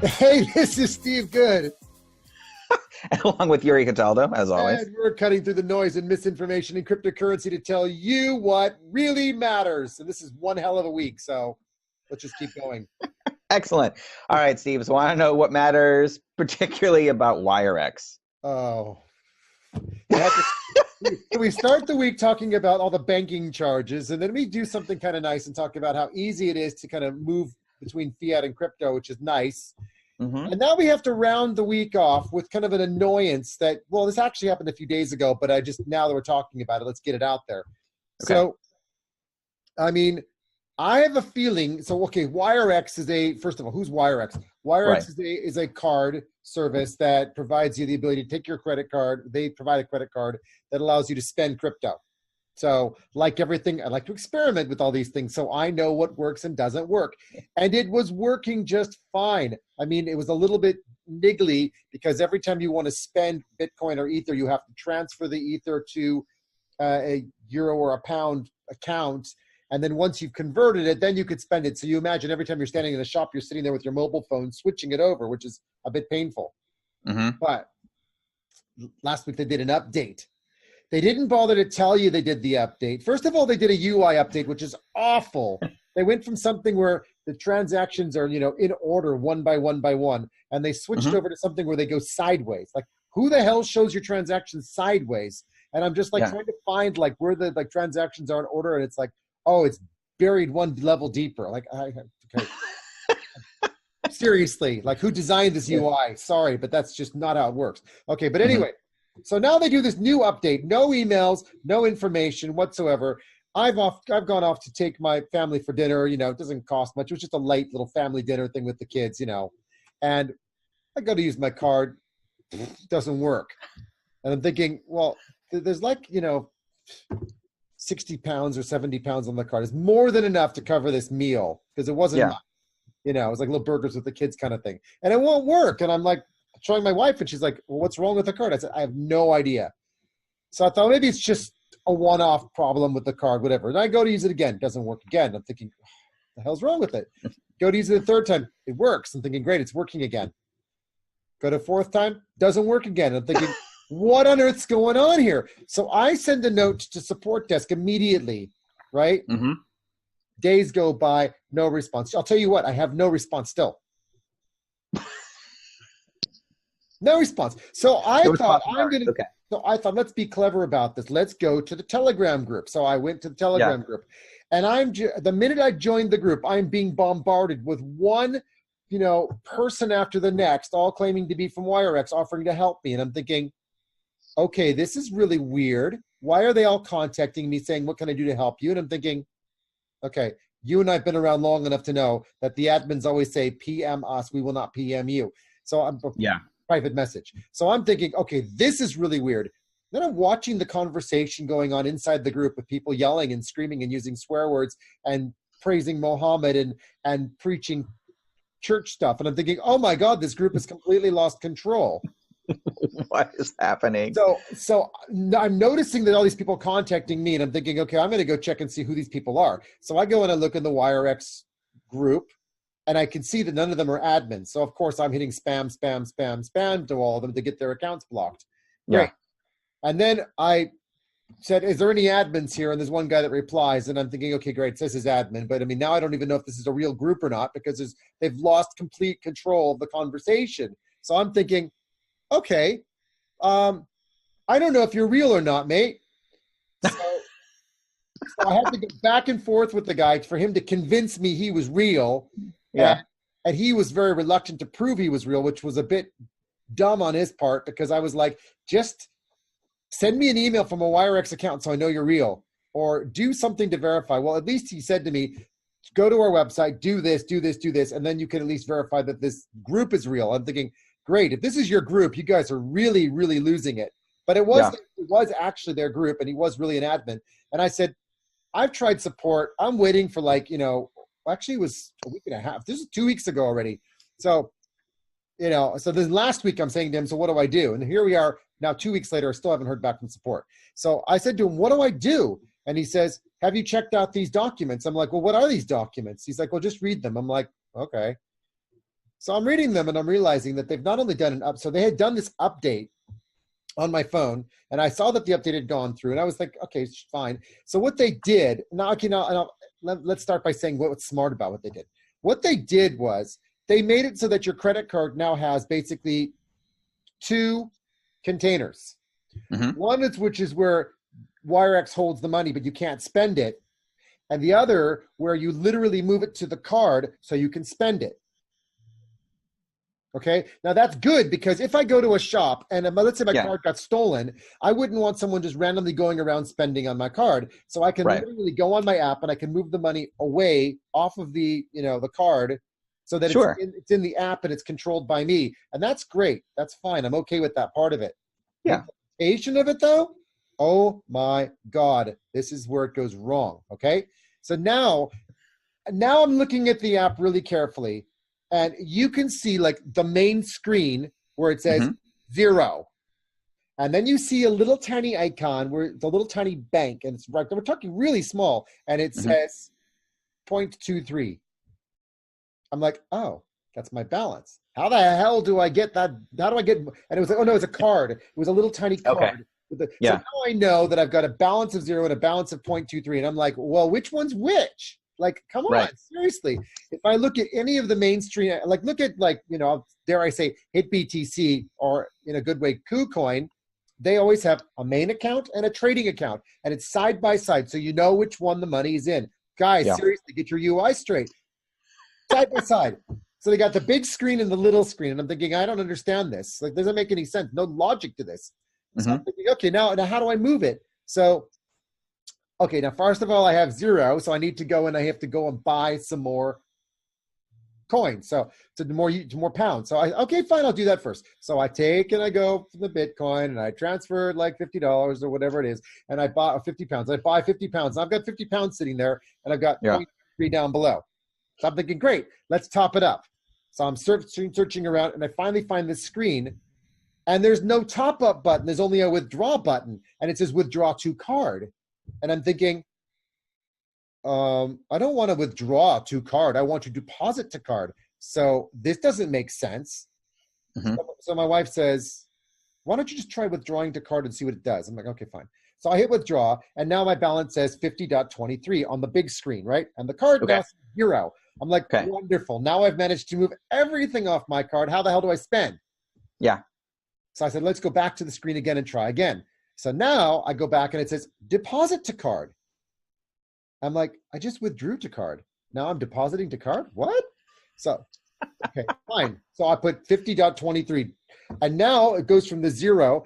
Hey, this is Steve Good, Along with Yuri Cataldo, as always. and we're cutting through the noise and misinformation in cryptocurrency to tell you what really matters. And this is one hell of a week, so let's just keep going. Excellent. All right, Steve. So I want to know what matters, particularly about WyreX. Oh, we start the week talking about all the banking charges, and then we do something kind of nice and talk about how easy it is to kind of move between fiat and crypto, which is nice. Mm-hmm. And now we have to round the week off with kind of an annoyance that, well, this actually happened a few days ago, but now that we're talking about it, let's get it out there. Okay. So, I mean, I have a feeling, so, okay, WireX is first of all, who's WireX? WireX Right. is a card service that provides you the ability to take your credit card. They provide a credit card that allows you to spend crypto. So like everything, I like to experiment with all these things so I know what works and doesn't work. And it was working just fine. I mean, it was a little bit niggly because every time you want to spend Bitcoin or Ether, you have to transfer the Ether to a euro or a pound account. And then once you've converted it, then you could spend it. So you imagine every time you're standing in a shop, you're sitting there with your mobile phone, switching it over, which is a bit painful. Mm-hmm. But last week they did an update. They didn't bother to tell you they did the update. First of all, they did a UI update, which is awful. They went from something where the transactions are, in order one by one by one, and they switched Mm-hmm. over to something where they go sideways. Like, who the hell shows your transactions sideways? And I'm just like Yeah. trying to find like where the transactions are in order, and it's like, oh, it's buried one level deeper. Like, okay. Seriously, like who designed this UI? Sorry, but that's just not how it works. Okay, but anyway, so now they do this new update. No emails, no information whatsoever. I've gone off to take my family for dinner. It doesn't cost much. It was just a light little family dinner thing with the kids. And I go to use my card, doesn't work. And I'm thinking, well, there's like 60 pounds or 70 pounds on the card. It's more than enough to cover this meal because it wasn't much. It was like little burgers with the kids kind of thing. And it won't work. And I'm like showing my wife, and she's like, well, what's wrong with the card? I said, I have no idea. So I thought maybe it's just a one-off problem with the card, whatever. And I go to use it again. It doesn't work again. I'm thinking, what the hell's wrong with it? Go to use it a third time. It works. I'm thinking, great, it's working again. Go to fourth time. Doesn't work again. I'm thinking, what on earth's going on here? So I send a note to support desk immediately, right? Mm-hmm. Days go by, no response. I'll tell you what, I have no response still. No response. So I thought let's be clever about this. Let's go to the Telegram group. So I went to the Telegram group, and the minute I joined the group, I'm being bombarded with one, person after the next, all claiming to be from WireX, offering to help me. And I'm thinking, okay, this is really weird. Why are they all contacting me saying, what can I do to help you? And I'm thinking, okay, you and I have been around long enough to know that the admins always say, PM us, we will not PM you. So I'm private message. So I'm thinking, okay, this is really weird. Then I'm watching the conversation going on inside the group with people yelling and screaming and using swear words and praising Mohammed and preaching church stuff. And I'm thinking, oh my God, this group has completely lost control. What is happening? So I'm noticing that all these people are contacting me, and I'm thinking, okay, I'm going to go check and see who these people are. So I go and I look in the WireX group, and I can see that none of them are admins. So of course I'm hitting spam to all of them to get their accounts blocked. Great. And then I said, is there any admins here? And there's one guy that replies, and I'm thinking, okay, great, it says his admin. But I mean, now I don't even know if this is a real group or not because they've lost complete control of the conversation. So I'm thinking, okay, I don't know if you're real or not, mate. So I had to go back and forth with the guy for him to convince me he was real. Yeah. And he was very reluctant to prove he was real, which was a bit dumb on his part because I was like, just send me an email from a WireX account so I know you're real, or do something to verify. Well, at least he said to me, go to our website, do this, and then you can at least verify that this group is real. I'm thinking, great, if this is your group, you guys are really, really losing it. But it was actually their group, and he was really an admin. And I said, I've tried support. I'm waiting for actually it was a week and a half. This is 2 weeks ago already. So, so then last week I'm saying to him, so what do I do? And here we are now 2 weeks later, I still haven't heard back from support. So I said to him, what do I do? And he says, have you checked out these documents? I'm like, well, what are these documents? He's like, well, just read them. I'm like, okay. So I'm reading them and I'm realizing that they've not only done so they had done this update on my phone, and I saw that the update had gone through, and I was like, okay, fine. So what they did, now, okay, let's start by saying what's smart about what they did. What they did was they made it so that your credit card now has basically two containers. One is which is where WyreX holds the money, but you can't spend it. And the other where you literally move it to the card so you can spend it. Okay, now that's good because if I go to a shop and let's say my card got stolen, I wouldn't want someone just randomly going around spending on my card. So I can literally go on my app and I can move the money away off of the, the card so that it's in the app and it's controlled by me. And that's great. That's fine. I'm okay with that part of it. Yeah. The implementation of it though, oh my God, this is where it goes wrong. Okay. So now I'm looking at the app really carefully. And you can see like the main screen where it says 0. And then you see a little tiny icon where it's a little tiny bank. And we're talking really small. And it says 0.23. I'm like, oh, that's my balance. How the hell do I get that? How do I get? And it was like, oh no, it's a card. It was a little tiny card. So now I know that I've got a balance of 0 and a balance of 0.23. And I'm like, well, which one's which? Like, come on, seriously. If I look at any of the mainstream, like look at dare I say, HitBTC or in a good way, KuCoin, they always have a main account and a trading account. And it's side by side. So you know which one the money is in. Guys, seriously, get your UI straight. Side by side. So they got the big screen and the little screen. And I'm thinking, I don't understand this. Like, doesn't make any sense. No logic to this. So I'm thinking, okay, now how do I move it? So okay, now first of all, I have 0, so I need to go and I have to go and buy some more coins. So more pounds. So okay, fine, I'll do that first. So I take and I go to the Bitcoin and I transfer like $50 or whatever it is, and I buy 50 pounds. I buy 50 pounds. I've got 50 pounds sitting there, and I've got 0.3 down below. So I'm thinking, great, let's top it up. So I'm searching around, and I finally find this screen, and there's no top up button. There's only a withdraw button, and it says withdraw to card. And I'm thinking, I don't want to withdraw to card. I want to deposit to card. So this doesn't make sense. So my wife says, why don't you just try withdrawing to card and see what it does? I'm like, okay, fine. So I hit withdraw, and now my balance says 50.23 on the big screen, right? And the card now says 0. I'm like, wonderful. Now I've managed to move everything off my card. How the hell do I spend? Yeah. So I said, let's go back to the screen again and try again. So now I go back and it says deposit to card. I'm like, I just withdrew to card. Now I'm depositing to card? What? So, okay, fine. So I put 50.23. And now it goes from the 0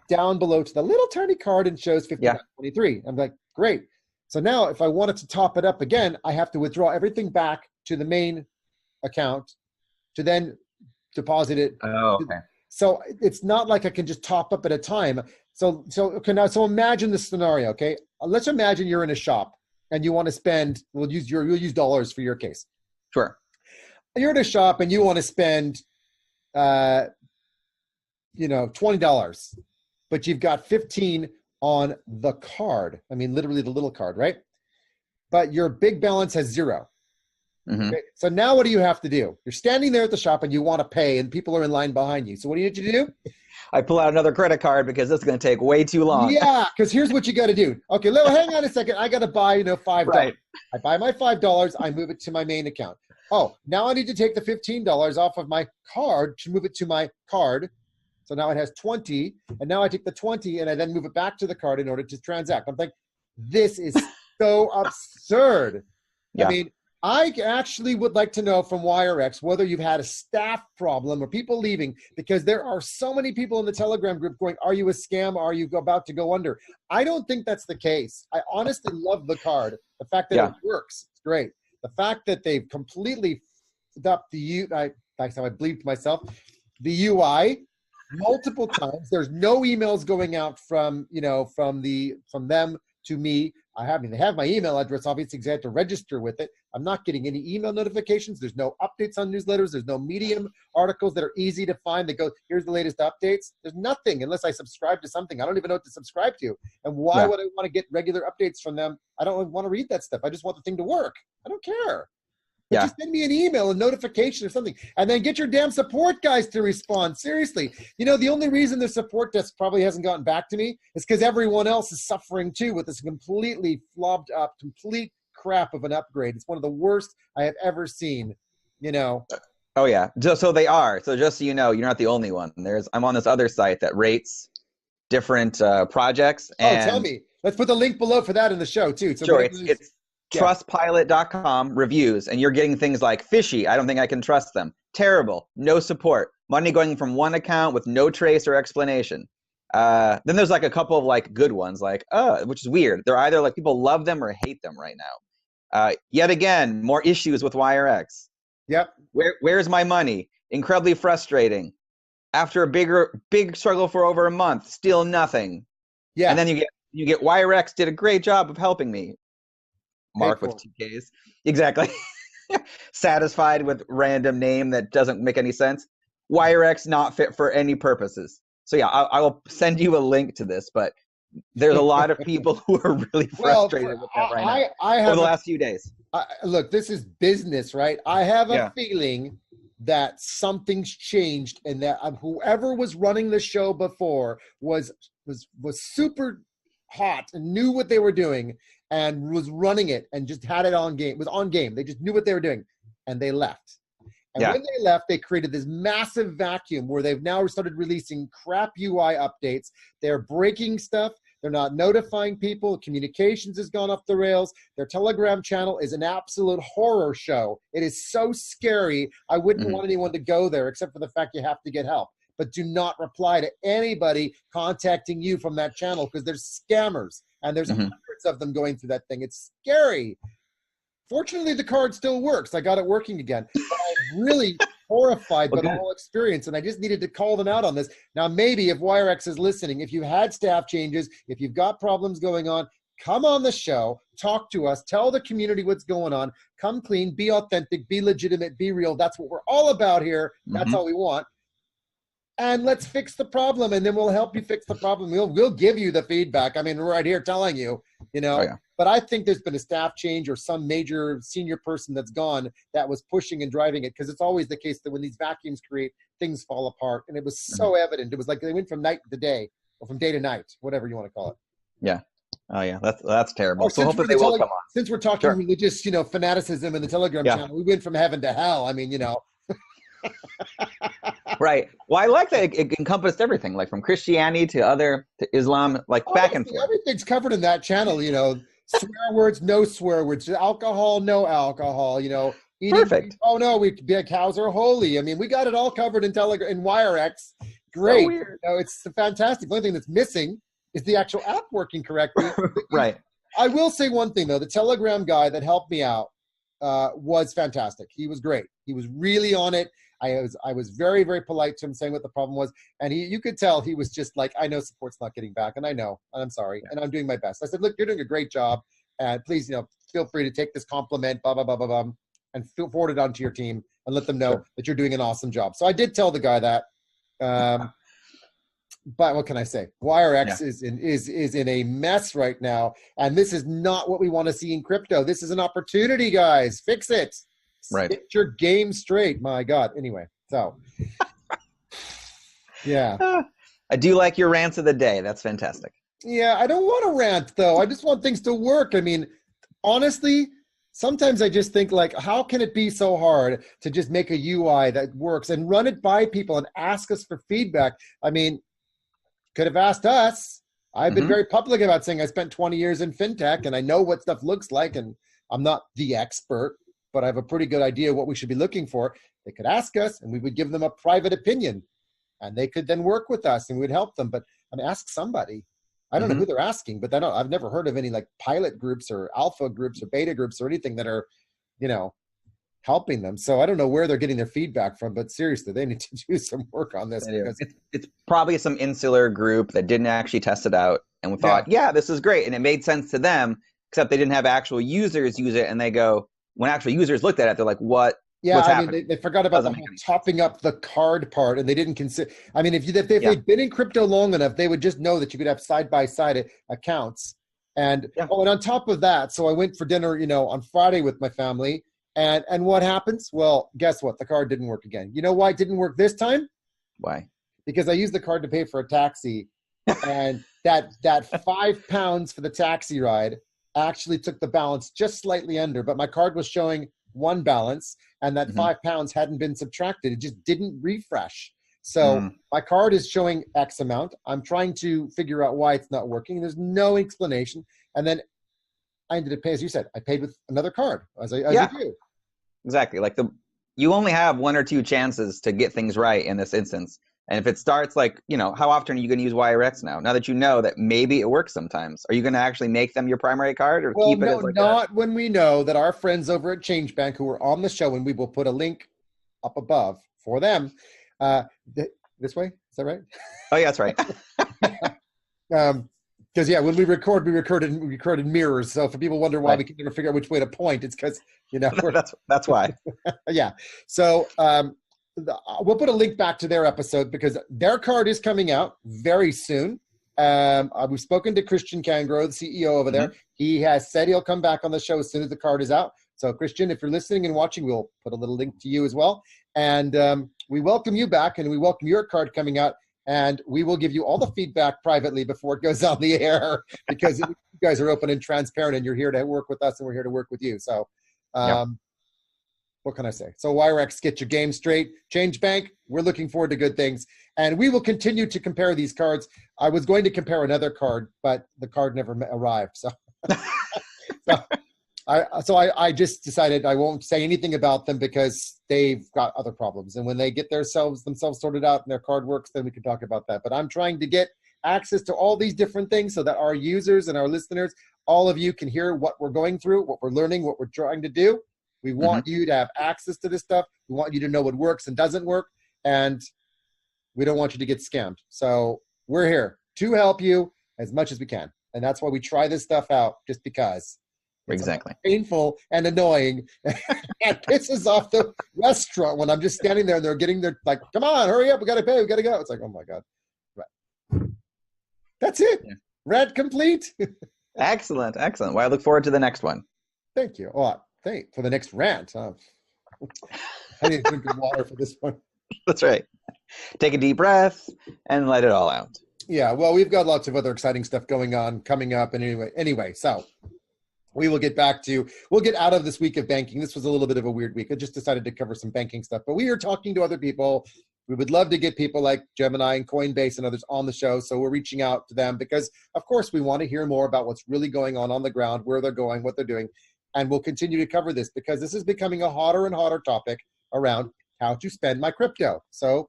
down below to the little tiny card and shows 50.23. I'm like, great. So now if I wanted to top it up again, I have to withdraw everything back to the main account to then deposit it. Oh, okay. So it's not like I can just top up at a time. So imagine this scenario, okay? Let's imagine you're in a shop and you want to spend, we'll use dollars for your case. Sure. You're in a shop and you want to spend, $20, but you've got 15 on the card. I mean, literally the little card, right? But your big balance has 0. Okay? So now what do you have to do? You're standing there at the shop and you want to pay and people are in line behind you. So what do you need to do? I pull out another credit card because this is going to take way too long. Yeah, because here's what you got to do. Okay, hang on a second. I got to buy, $5. Right. I buy my $5. I move it to my main account. Oh, now I need to take the $15 off of my card to move it to my card. So now it has 20, and now I take the 20 and I then move it back to the card in order to transact. I'm like, this is so absurd. Yeah. I mean, I actually would like to know from WyreX whether you've had a staff problem or people leaving, because there are so many people in the Telegram group going, are you a scam? Are you about to go under? I don't think that's the case. I honestly love the card. The fact that it works, it's great. The fact that they've completely up the UI, that's how I bleeped myself, the UI multiple times. There's no emails going out from them to me. They have my email address, obviously, because I had to register with it. I'm not getting any email notifications. There's no updates on newsletters. There's no Medium articles that are easy to find. They go, here's the latest updates. There's nothing unless I subscribe to something. I don't even know what to subscribe to. And why would I want to get regular updates from them? I don't want to read that stuff. I just want the thing to work. I don't care. But Yeah. just send me an email, a notification or something, and then get your damn support guys to respond. Seriously. You know, the only reason the support desk probably hasn't gotten back to me is because everyone else is suffering too with this completely flopped up, complete crap of an upgrade. It's one of the worst I have ever seen, you know. Oh yeah, so they are. So just so you know, you're not the only one. I'm on this other site that rates different projects. And tell me. Let's put the link below for that in the show too. So sure, it's trustpilot.com reviews, and you're getting things like fishy. I don't think I can trust them. Terrible. No support. Money going from one account with no trace or explanation. Then there's like a couple of like good ones, like which is weird. They're either like people love them or hate them right now. Yet again, more issues with WyreX. Yep. Where's my money? Incredibly frustrating. After a big struggle for over a month, still nothing. Yeah. And then you get WyreX did a great job of helping me. Mark with 2Ks. Exactly. Satisfied with random name that doesn't make any sense. WyreX not fit for any purposes. So yeah, I will send you a link to this, but there's a lot of people who are really frustrated with that right now over the last few days. Look, this is business, right? I have a feeling that something's changed, and that whoever was running the show before was super hot and knew what they were doing and was running it and just had it on game. Was on game. They just knew what they were doing, and they left. And when they left, they created this massive vacuum where they've now started releasing crap UI updates. They're breaking stuff. They're not notifying people. Communications has gone off the rails. Their Telegram channel is an absolute horror show. It is so scary. I wouldn't want anyone to go there except for the fact you have to get help. But do not reply to anybody contacting you from that channel because there's scammers, and there's hundreds of them going through that thing. It's scary. Fortunately, the card still works. I got it working again. But I'm really horrified by the whole experience, and I just needed to call them out on this. Now, maybe if WyreX is listening, if you've had staff changes, if you've got problems going on, come on the show, talk to us, tell the community what's going on, come clean, be authentic, be legitimate, be real. That's what we're all about here. That's all we want. And let's fix the problem, and then we'll help you fix the problem. We'll give you the feedback. I mean, we're right here telling you, you know. But I think there's been a staff change or some major senior person that's gone that was pushing and driving it, because it's always the case that when these vacuums create, things fall apart. And it was so evident. It was like they went from night to day, or from day to night, whatever you want to call it. Yeah. Oh yeah, that's terrible. So hopefully they will come on. Since we're talking religious, you know, fanaticism in the Telegram channel, we went from heaven to hell. I mean, you know. Right. Well, I like that it encompassed everything, like from Christianity to Islam, like back and forth. Everything's covered in that channel, you know. Swear words, no swear words. Alcohol, no alcohol. You know, eating. Perfect. Oh no, cows are holy. I mean, we got it all covered in WyreX. Great. So weird. You know, it's fantastic. The only thing that's missing is the actual app working correctly. Right. I will say one thing though: the Telegram guy that helped me out was fantastic. He was great. He was really on it. I was very, very polite to him, saying what the problem was, and you could tell he was just like, I know support's not getting back, and I know, and I'm sorry, and I'm doing my best. I said, look, you're doing a great job, and please, you know, feel free to take this compliment, blah blah blah blah blah, and forward it onto your team and let them know that you're doing an awesome job. So I did tell the guy that. But what can I say? WyreX is in a mess right now, and this is not what we want to see in crypto. This is an opportunity, guys. Fix it. Right. Get your game straight. My God. Anyway, so yeah. I do like your rants of the day. That's fantastic. Yeah, I don't want to rant though. I just want things to work. I mean, honestly, sometimes I just think like, how can it be so hard to just make a UI that works and run it by people and ask us for feedback? I mean, could have asked us. I've been very public about saying I spent 20 years in fintech and I know what stuff looks like, and I'm not the expert, but I have a pretty good idea of what we should be looking for. They could ask us and we would give them a private opinion, and they could then work with us and we'd help them. But I mean, ask somebody. I don't know who they're asking, but I've never heard of any like pilot groups or alpha groups or beta groups or anything that are, you know, helping them. So I don't know where they're getting their feedback from, but seriously, they need to do some work on this. Because it's probably some insular group that didn't actually test it out and thought, yeah, this is great. And it made sense to them, except they didn't have actual users use it. And they go, when actual users looked at it, they're like, what? Yeah, I mean, they forgot about the whole topping up the card part, and they didn't consider. I mean, if they'd been in crypto long enough, they would just know that you could have side-by-side accounts. And and on top of that, so I went for dinner, you know, on Friday with my family, And what happens? Well, guess what? The card didn't work again. You know why it didn't work this time? Why? Because I used the card to pay for a taxi, and that £5 for the taxi ride actually took the balance just slightly under, but my card was showing one balance, and that £5 hadn't been subtracted. It just didn't refresh. So my card is showing X amount. I'm trying to figure out why it's not working. There's no explanation. And then I ended up paying, as you said, I paid with another card, as you do. Exactly. Like you only have 1 or 2 chances to get things right in this instance. And if it starts like, how often are you going to use WyreX now? Now that you know that maybe it works sometimes, are you going to actually make them your primary card or keep it as like not when we know that our friends over at Change Bank who are on the show, and we will put a link up above for them. This way? Is that right? Oh, yeah, that's right. Because when we record in mirrors. So if people wonder why we can never figure out which way to point, it's because that's why. Yeah. So we'll put a link back to their episode because their card is coming out very soon. We've spoken to Christian Cangro, the CEO over there. He has said he'll come back on the show as soon as the card is out. So Christian, if you're listening and watching, we'll put a little link to you as well. And we welcome you back, and we welcome your card coming out. And we will give you all the feedback privately before it goes on the air, because you guys are open and transparent, and you're here to work with us, and we're here to work with you. So what can I say? So WyreX, get your game straight. Change Bank, we're looking forward to good things. And we will continue to compare these cards. I was going to compare another card, but the card never arrived. So, I just decided I won't say anything about them because they've got other problems. And when they get themselves sorted out and their card works, then we can talk about that. But I'm trying to get access to all these different things so that our users and our listeners, all of you, can hear what we're going through, what we're learning, what we're trying to do. We want you to have access to this stuff. We want you to know what works and doesn't work. And we don't want you to get scammed. So we're here to help you as much as we can. And that's why we try this stuff out, just because. Exactly. Painful and annoying. It pisses off the restaurant when I'm just standing there and they're getting their, like, come on, hurry up, we got to pay, we got to go. It's like, oh my God. Right. That's it. Yeah. Rant complete. Excellent. Well, I look forward to the next one. Thank you. For the next rant. I need to drink of water for this one. That's right. Take a deep breath and let it all out. Yeah, well, we've got lots of other exciting stuff coming up. And anyway, so we'll get out of this week of banking. This was a little bit of a weird week. I just decided to cover some banking stuff, but we are talking to other people. We would love to get people like Gemini and Coinbase and others on the show. So we're reaching out to them because, of course, we want to hear more about what's really going on the ground, where they're going, what they're doing. And we'll continue to cover this because this is becoming a hotter and hotter topic around how to spend my crypto. So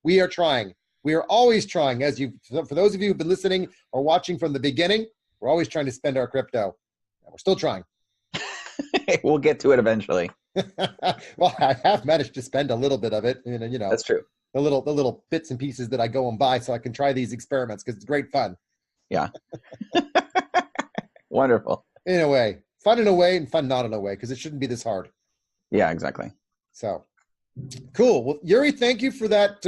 we are trying. We are always trying. For those of you who've been listening or watching from the beginning, we're always trying to spend our crypto. We're still trying. We'll get to it eventually. Well, I have managed to spend a little bit of it. That's true. The little bits and pieces that I go and buy so I can try these experiments because it's great fun. Yeah. Wonderful. In a way. Fun in a way and fun not in a way, because it shouldn't be this hard. Yeah, exactly. So, cool. Well, Yuri, thank you for that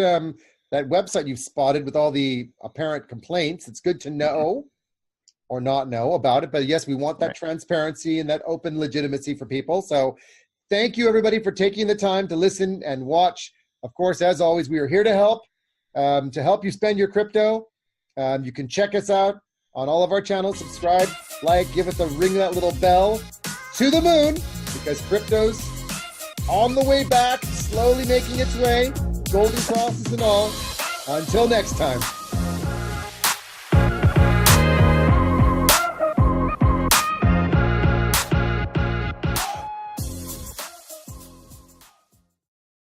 that website you've spotted with all the apparent complaints. It's good to know or not know about it. But yes, we want that transparency and that open legitimacy for people. So thank you, everybody, for taking the time to listen and watch. Of course, as always, we are here to help you spend your crypto. You can check us out on all of our channels. Subscribe, like, give us a ring that little bell to the moon, because crypto's on the way back, slowly making its way, golden crosses and all. Until next time.